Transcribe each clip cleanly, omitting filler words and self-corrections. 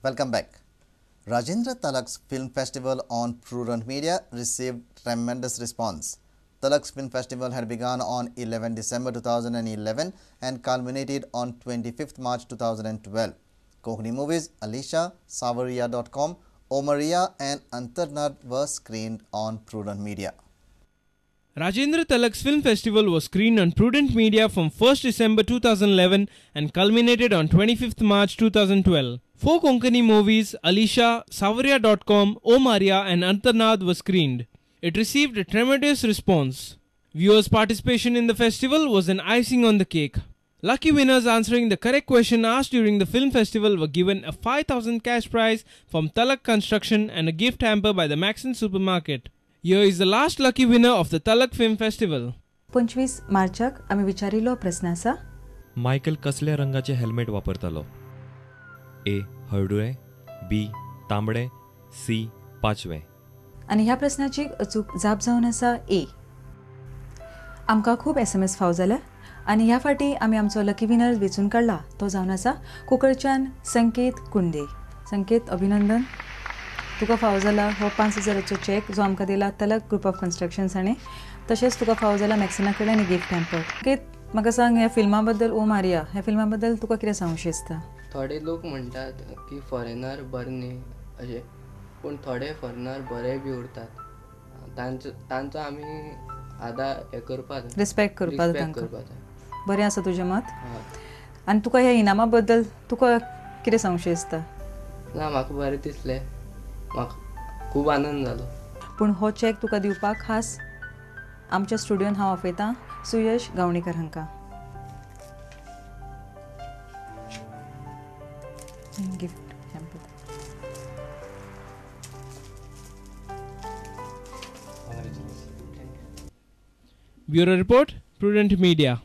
Welcome back. Rajendra Talak's film festival on Prudent Media received tremendous response. Talak's film festival had begun on 11 December 2011 and culminated on 25th March 2012. Konkani movies Alisha, Savaria.com, Omaria and Antarnad were screened on Prudent Media. Rajendra Talak's film festival was screened on Prudent Media from 1st December 2011 and culminated on 25th March 2012. 4 Konkani movies, Alisha, Savaria.com, Omaria and Antarnad were screened. It received a tremendous response. Viewers' participation in the festival was an icing on the cake. Lucky winners answering the correct question asked during the film festival were given a 5,000 cash prize from Talak Construction and a gift hamper by the Maxon Supermarket. Here is the last lucky winner of the Talak Film Festival. 25 मार्चाक आम्ही विचारिल्लो प्रश्न आसा. Michael कसल्या रंगाचे helmet वापरतालो? ए हळडुळे, B तांबडे, सी पाचवे. आणि ह्या प्रश्नाची अचूक जाप जावन आसा ए. आमकां खूब SMS फाव जाल्या आणि ह्या फाटी आम्ही आमचो लकी विनर वेचून काढला. तो जावन आसा कुंकळच्यान संकेत कुंडे. संकेत अभिनंदन. तुका फाव जाला हो 5,000चो चेक जो आमकां दिला तलक ग्रुप ऑफ कन्स्ट्रक्शन्स आनी तशेंच तुका फाव जाला मॅक्सिना कडल्यान आनी गिफ्ट हॅम्पर. संकेत म्हाका सांग ह्या फिल्मा बद्दल ओ मारिया ह्या फिल्मा बद्दल तुका कितें सांगूंक दिसता? थोडे लोक म्हणटात की फॉरेनर बरे न्ही अशें पूण थोडे फॉरेनर बरे बी उरतात. तांचो आमी आदार हें करपाक रिस्पेक्ट करपाक तांकां. बरें आसा तुजें मत? आनी तुका ह्या इनामा बद्दल तुका कितें सांगूंक दिसता? ना म्हाका बरें दिसलें. म्हाका खूब आनंद जालो. पूण हो चॅक तुका दिवपाक खास आमच्या स्टुडियोन हांव आपयतां सुयश गावणेकर हांकां. Gift hamper. Bureau Report, Prudent Media.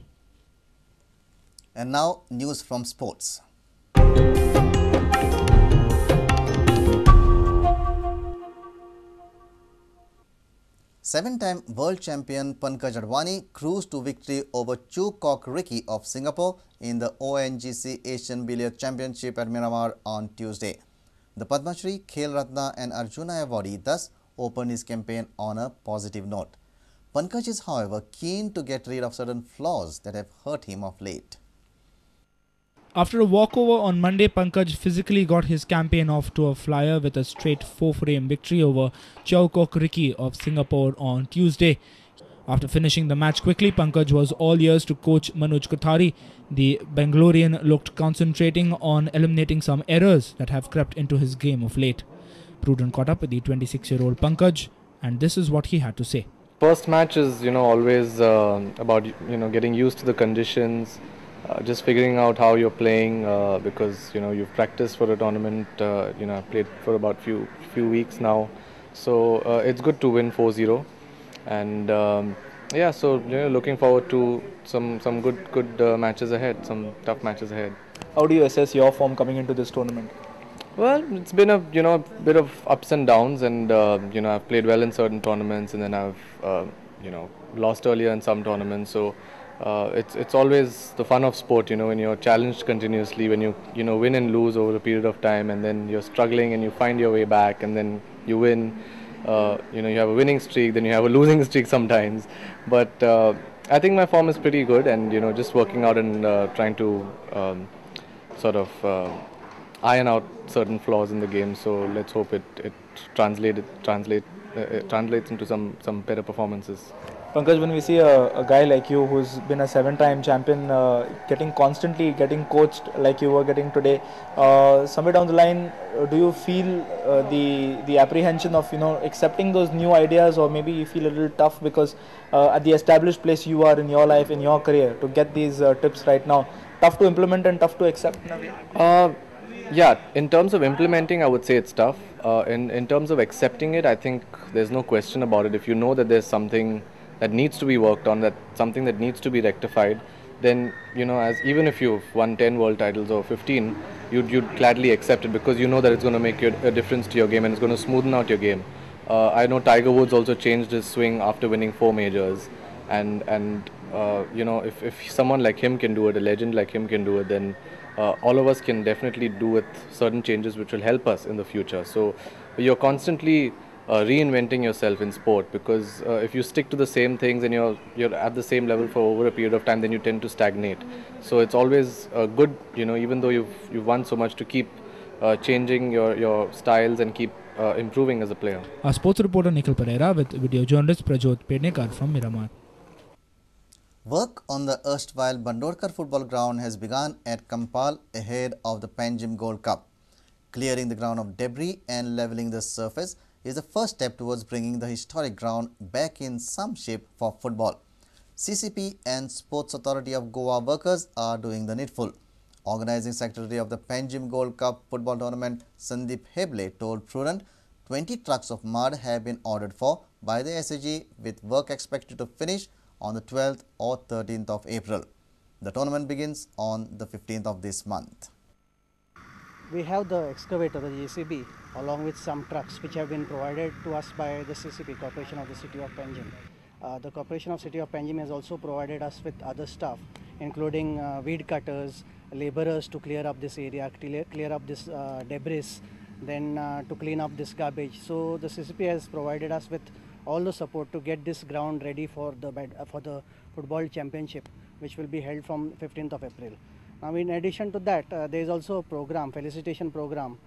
And now news from sports. Seven-time world champion Pankaj Advani cruised to victory over Chu Kok Ricky of Singapore in the O.N.G.C Asian Billiards Championship at Miramar on Tuesday. The Padma Shri, Khel Ratna and Arjuna awardee thus opened his campaign on a positive note. Pankaj is, however, keen to get rid of certain flaws that have hurt him of late. After a walkover on Monday, Pankaj physically got his campaign off to a flyer with a straight 4-frame victory over Chow Kok Ricky of Singapore on Tuesday. After finishing the match quickly, Pankaj was all ears to coach Manoj Kothari. The Bangalorean looked concentrating on eliminating some errors that have crept into his game of late. Prudent caught up with the 26-year-old Pankaj, and this is what he had to say. First match is, always about, getting used to the conditions, just figuring out how you're playing, because, you've practiced for a tournament, I've played for about few weeks now. So it's good to win 4-0. And yeah, so, looking forward to some good matches ahead, some tough matches ahead. How do you assess your form coming into this tournament? Well, it's been a bit of ups and downs, and I've played well in certain tournaments, and then I've lost earlier in some tournaments. So it's always the fun of sport, when you're challenged continuously, when you win and lose over a period of time, and then you're struggling and you find your way back, and then you win. You have a winning streak, then you have a losing streak sometimes. But I think my form is pretty good, and just working out and trying to sort of iron out certain flaws in the game. So let's hope it translates into some better performances. Pankaj, when we see a guy like you who's been a 7-time champion getting coached like you were getting today, somewhere down the line, do you feel the apprehension of accepting those new ideas, or maybe you feel a little tough because at the established place you are in your life, in your career, to get these tips right now, tough to implement and tough to accept in a way? Yeah, in terms of implementing, I would say it's tough. In terms of accepting it, I think there's no question about it. If you know that there's something that needs to be worked on, that something that needs to be rectified, then even if you've won 10 world titles or 15, you'd gladly accept it, because you know that it's going to make a difference to your game and it's going to smoothen out your game. I know Tiger Woods also changed his swing after winning 4 majors, and if someone like him can do it, a legend like him can do it, then all of us can definitely do with certain changes which will help us in the future. So you're constantly reinventing yourself in sport, because if you stick to the same things and you're at the same level for over a period of time, then you tend to stagnate. So it's always good, even though you've won so much, to keep changing your styles and keep improving as a player. Our sports reporter Nikhil Pereira with video journalist Prajot Pednekar from Miramar. Work on the erstwhile Bandorkar football ground has begun at Kampal ahead of the Panjim Gold Cup. Clearing the ground of debris and leveling the surface is the first step towards bringing the historic ground back in some shape for football. CCP and Sports Authority of Goa workers are doing the needful. Organizing Secretary of the Panjim Gold Cup football tournament, Sandeep Heble, told Prudent 20 trucks of mud have been ordered for by the SAG, with work expected to finish on the 12th or 13th of April. The tournament begins on the 15th of this month. We have the excavator, the JCB, along with some trucks which have been provided to us by the CCP, Corporation of the City of Panjim. The Corporation of City of Panjim has also provided us with other stuff, including weed cutters, laborers to clear up this area, clear up this debris, then to clean up this garbage. So the CCP has provided us with all the support to get this ground ready for the football championship, which will be held from 15th of April. Now, in addition to that, there is also a program, felicitation program,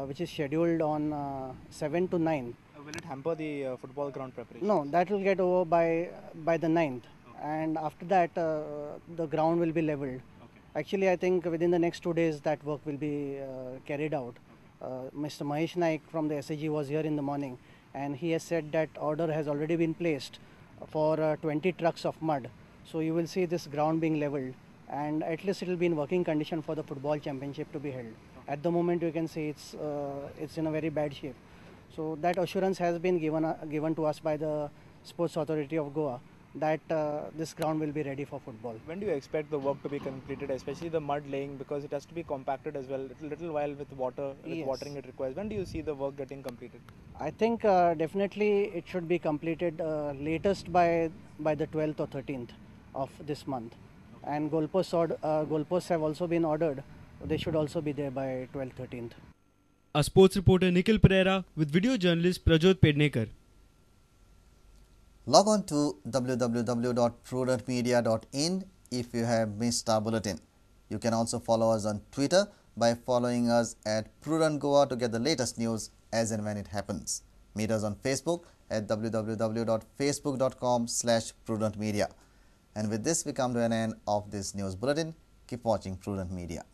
which is scheduled on 7 to 9. Will it hamper the football ground preparation? No, that will get over by the 9th, and after that the ground will be leveled. Okay. Actually, I think within the next 2 days that work will be carried out. Mr. Mahesh Naik from the SAG was here in the morning, and he has said that order has already been placed for 20 trucks of mud. So you will see this ground being leveled, and at least it will be in working condition for the football championship to be held. At the moment, you can see it's in a very bad shape. So that assurance has been given to us by the Sports Authority of Goa that this ground will be ready for football. When do you expect the work to be completed, especially the mud laying, because it has to be compacted as well, a little while with water, with Yes. watering it requires. When do you see the work getting completed? I think definitely it should be completed latest by the 12th or 13th of this month. And goalposts have also been ordered. They should also be there by 12th, 13th. Our sports reporter Nikhil Pereira with video journalist Prajot Pednekar. Log on to www.prudentmedia.in if you have missed our bulletin. You can also follow us on Twitter by following us at Prudent Goa to get the latest news as and when it happens. Meet us on Facebook at www.facebook.com/prudentmedia. And with this, we come to an end of this news bulletin. Keep watching Prudent Media.